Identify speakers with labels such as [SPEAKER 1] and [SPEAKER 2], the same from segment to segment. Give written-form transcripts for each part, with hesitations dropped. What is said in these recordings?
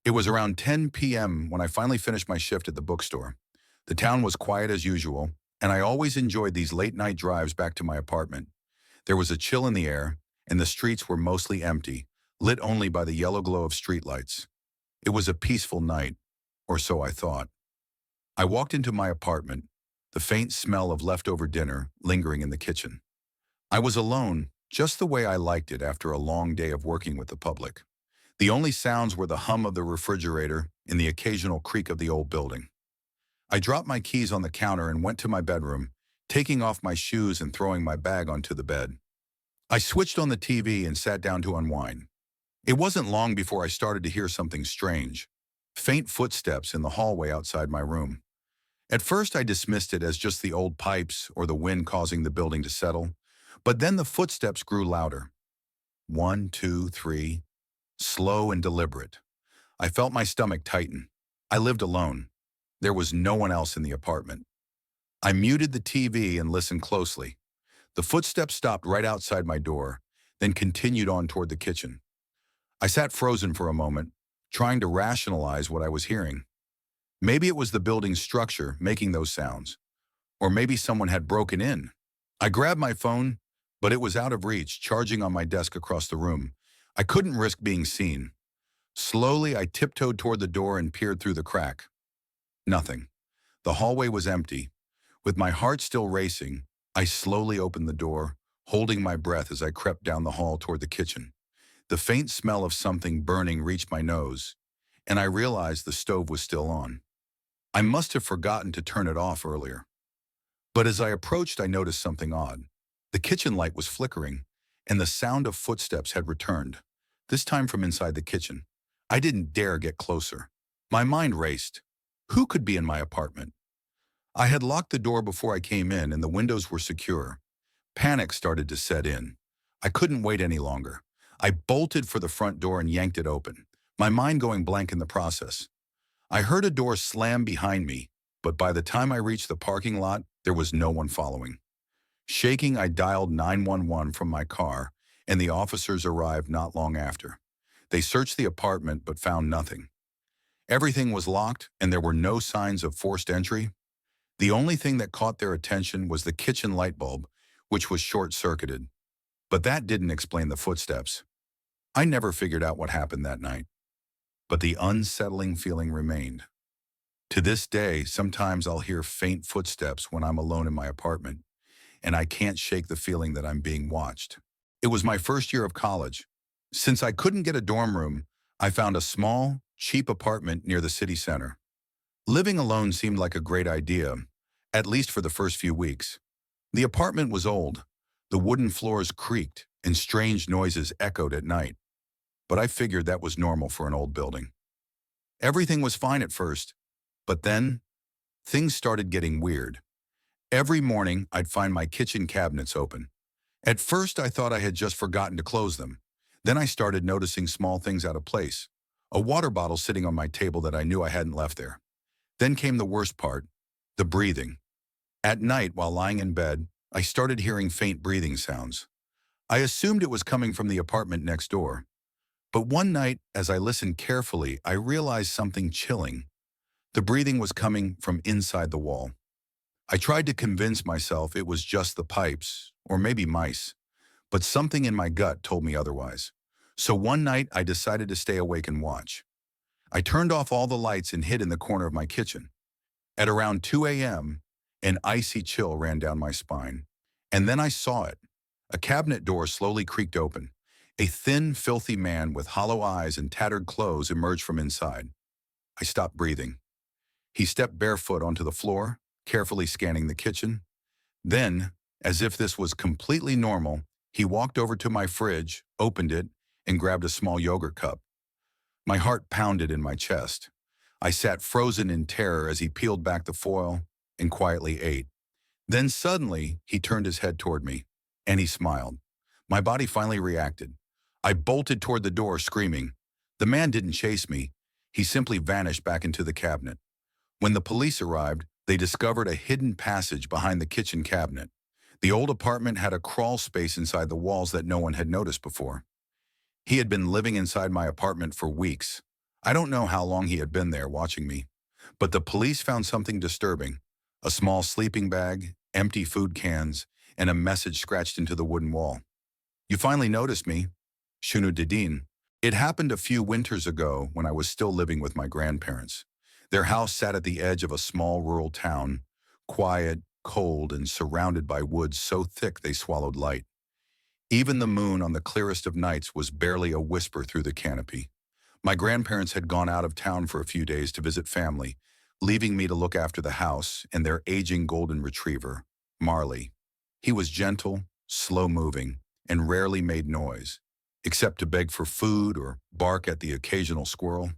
[SPEAKER 1] It was around 10 p.m. when I finally finished my shift at the bookstore. The town was quiet as usual, and I always enjoyed these late-night drives back to my apartment. There was a chill in the air, and the streets were mostly empty, lit only by the yellow glow of streetlights. It was a peaceful night, or so I thought. I walked into my apartment, the faint smell of leftover dinner lingering in the kitchen. I was alone, just the way I liked it after a long day of working with the public. The only sounds were the hum of the refrigerator and the occasional creak of the old building. I dropped my keys on the counter and went to my bedroom, taking off my shoes and throwing my bag onto the bed. I switched on the TV and sat down to unwind. It wasn't long before I started to hear something strange. Faint footsteps in the hallway outside my room. At first I dismissed it as just the old pipes or the wind causing the building to settle, but then the footsteps grew louder. 1, 2, 3, slow and deliberate. I felt my stomach tighten. I lived alone. There was no one else in the apartment. I muted the TV and listened closely. The footsteps stopped right outside my door, then continued on toward the kitchen. I sat frozen for a moment, trying to rationalize what I was hearing. Maybe it was the building's structure making those sounds, or maybe someone had broken in. I grabbed my phone, but it was out of reach, charging on my desk across the room. I couldn't risk being seen. Slowly, I tiptoed toward the door and peered through the crack. Nothing. The hallway was empty. With my heart still racing, I slowly opened the door, holding my breath as I crept down the hall toward the kitchen. The faint smell of something burning reached my nose, and I realized the stove was still on. I must have forgotten to turn it off earlier. But as I approached, I noticed something odd. The kitchen light was flickering, and the sound of footsteps had returned, this time from inside the kitchen. I didn't dare get closer. My mind raced. Who could be in my apartment? I had locked the door before I came in, and the windows were secure. Panic started to set in. I couldn't wait any longer. I bolted for the front door and yanked it open, my mind going blank in the process. I heard a door slam behind me, but by the time I reached the parking lot, there was no one following. Shaking, I dialed 911 from my car, and the officers arrived not long after. They searched the apartment but found nothing. Everything was locked, and there were no signs of forced entry. The only thing that caught their attention was the kitchen light bulb, which was short-circuited. But that didn't explain the footsteps. I never figured out what happened that night. But the unsettling feeling remained. To this day, sometimes I'll hear faint footsteps when I'm alone in my apartment, and I can't shake the feeling that I'm being watched. It was my first year of college. Since I couldn't get a dorm room, I found a small, cheap apartment near the city center. Living alone seemed like a great idea, at least for the first few weeks. The apartment was old. The wooden floors creaked, and strange noises echoed at night. But I figured that was normal for an old building. Everything was fine at first, but then things started getting weird. Every morning, I'd find my kitchen cabinets open. At first, I thought I had just forgotten to close them. Then I started noticing small things out of place. A water bottle sitting on my table that I knew I hadn't left there. Then came the worst part, the breathing. At night, while lying in bed, I started hearing faint breathing sounds. I assumed it was coming from the apartment next door. But one night, as I listened carefully, I realized something chilling. The breathing was coming from inside the wall. I tried to convince myself it was just the pipes, or maybe mice, but something in my gut told me otherwise. So one night, I decided to stay awake and watch. I turned off all the lights and hid in the corner of my kitchen. At around 2 a.m., an icy chill ran down my spine. And then I saw it. A cabinet door slowly creaked open. A thin, filthy man with hollow eyes and tattered clothes emerged from inside. I stopped breathing. He stepped barefoot onto the floor, carefully scanning the kitchen. Then, as if this was completely normal, he walked over to my fridge, opened it, and grabbed a small yogurt cup. My heart pounded in my chest. I sat frozen in terror as he peeled back the foil and quietly ate. Then suddenly, he turned his head toward me, and he smiled. My body finally reacted. I bolted toward the door, screaming. The man didn't chase me. He simply vanished back into the cabinet. When the police arrived, they discovered a hidden passage behind the kitchen cabinet. The old apartment had a crawl space inside the walls that no one had noticed before. He had been living inside my apartment for weeks. I don't know how long he had been there watching me, but the police found something disturbing. A small sleeping bag, empty food cans, and a message scratched into the wooden wall. You finally noticed me. Shunu Didin. It happened a few winters ago when I was still living with my grandparents. Their house sat at the edge of a small rural town, quiet, cold, and surrounded by woods so thick they swallowed light. Even the moon on the clearest of nights was barely a whisper through the canopy. My grandparents had gone out of town for a few days to visit family, leaving me to look after the house and their aging golden retriever, Marley. He was gentle, slow-moving, and rarely made noise, except to beg for food or bark at the occasional squirrel.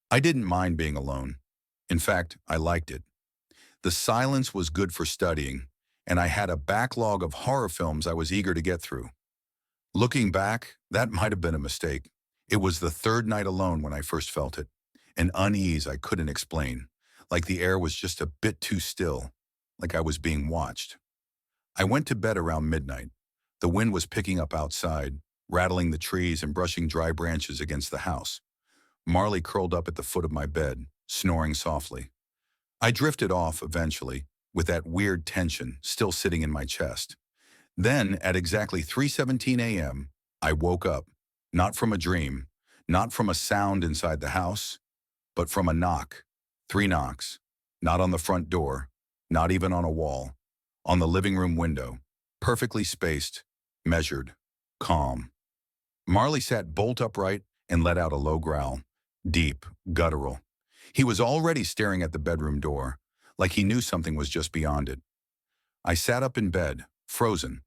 [SPEAKER 1] I didn't mind being alone. In fact, I liked it. The silence was good for studying, and I had a backlog of horror films I was eager to get through. Looking back, that might have been a mistake. It was the third night alone when I first felt it, an unease I couldn't explain, like the air was just a bit too still, like I was being watched. I went to bed around midnight. The wind was picking up outside, rattling the trees and brushing dry branches against the house. Marley curled up at the foot of my bed, snoring softly. I drifted off eventually, with that weird tension still sitting in my chest. Then, at exactly 3:17 a.m., I woke up, not from a dream, not from a sound inside the house, but from a knock. 3 knocks. Not on the front door, not even on a wall. On the living room window, perfectly spaced, measured, calm. Marley sat bolt upright and let out a low growl, deep, guttural. He was already staring at the bedroom door, like he knew something was just beyond it. I sat up in bed, frozen.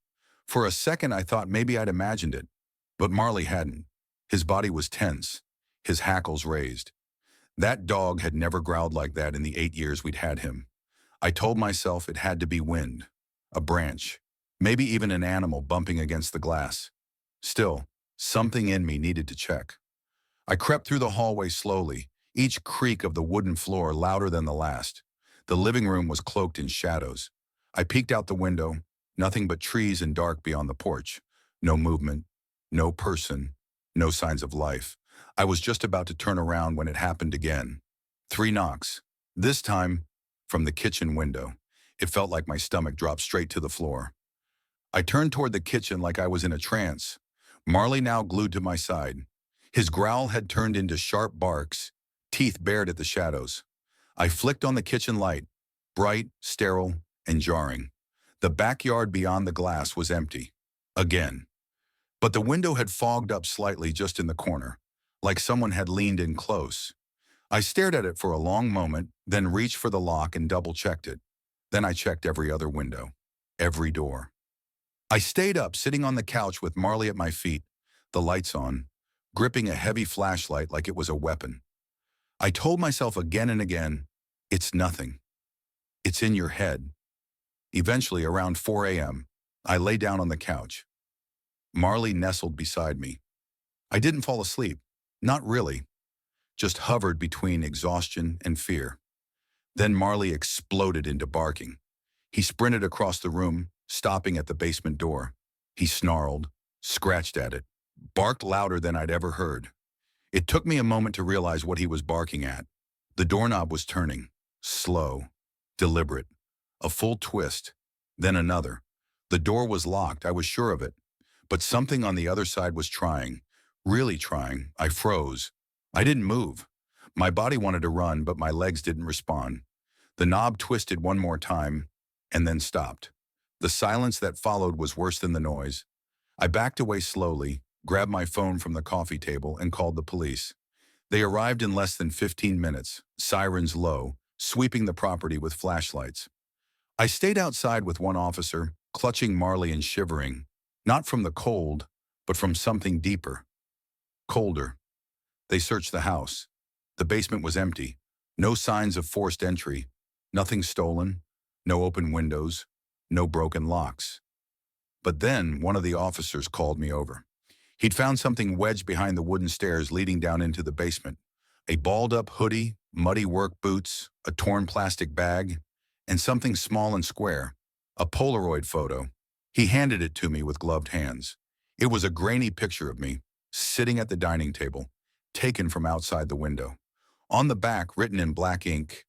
[SPEAKER 1] For a second I thought maybe I'd imagined it, but Marley hadn't. His body was tense, his hackles raised. That dog had never growled like that in the 8 years we'd had him. I told myself it had to be wind, a branch, maybe even an animal bumping against the glass. Still, something in me needed to check. I crept through the hallway slowly, each creak of the wooden floor louder than the last. The living room was cloaked in shadows. I peeked out the window, nothing but trees and dark beyond the porch. No movement, no person, no signs of life. I was just about to turn around when it happened again. 3 knocks. This time, from the kitchen window. It felt like my stomach dropped straight to the floor. I turned toward the kitchen like I was in a trance. Marley now glued to my side. His growl had turned into sharp barks, teeth bared at the shadows. I flicked on the kitchen light, bright, sterile, and jarring. The backyard beyond the glass was empty. Again. But the window had fogged up slightly just in the corner, like someone had leaned in close. I stared at it for a long moment, then reached for the lock and double-checked it. Then I checked every other window, every door. I stayed up, sitting on the couch with Marley at my feet, the lights on, gripping a heavy flashlight like it was a weapon. I told myself again and again, it's nothing. It's in your head. Eventually, around 4 a.m., I lay down on the couch. Marley nestled beside me. I didn't fall asleep, not really, just hovered between exhaustion and fear. Then Marley exploded into barking. He sprinted across the room, stopping at the basement door. He snarled, scratched at it, barked louder than I'd ever heard. It took me a moment to realize what he was barking at. The doorknob was turning, slow, deliberate, a full twist, then another. The door was locked, I was sure of it, but something on the other side was trying, really trying. I froze. I didn't move. My body wanted to run, but my legs didn't respond. The knob twisted one more time, and then stopped. The silence that followed was worse than the noise. I backed away slowly, grabbed my phone from the coffee table, and called the police. They arrived in less than 15 minutes, sirens low, sweeping the property with flashlights. I stayed outside with one officer, clutching Marley and shivering, not from the cold, but from something deeper. Colder. They searched the house. The basement was empty. No signs of forced entry. Nothing stolen. No open windows. No broken locks. But then one of the officers called me over. He'd found something wedged behind the wooden stairs leading down into the basement. A balled-up hoodie, muddy work boots, a torn plastic bag, and something small and square. A Polaroid photo. He handed it to me with gloved hands. It was a grainy picture of me, sitting at the dining table, taken from outside the window. On the back, written in black ink,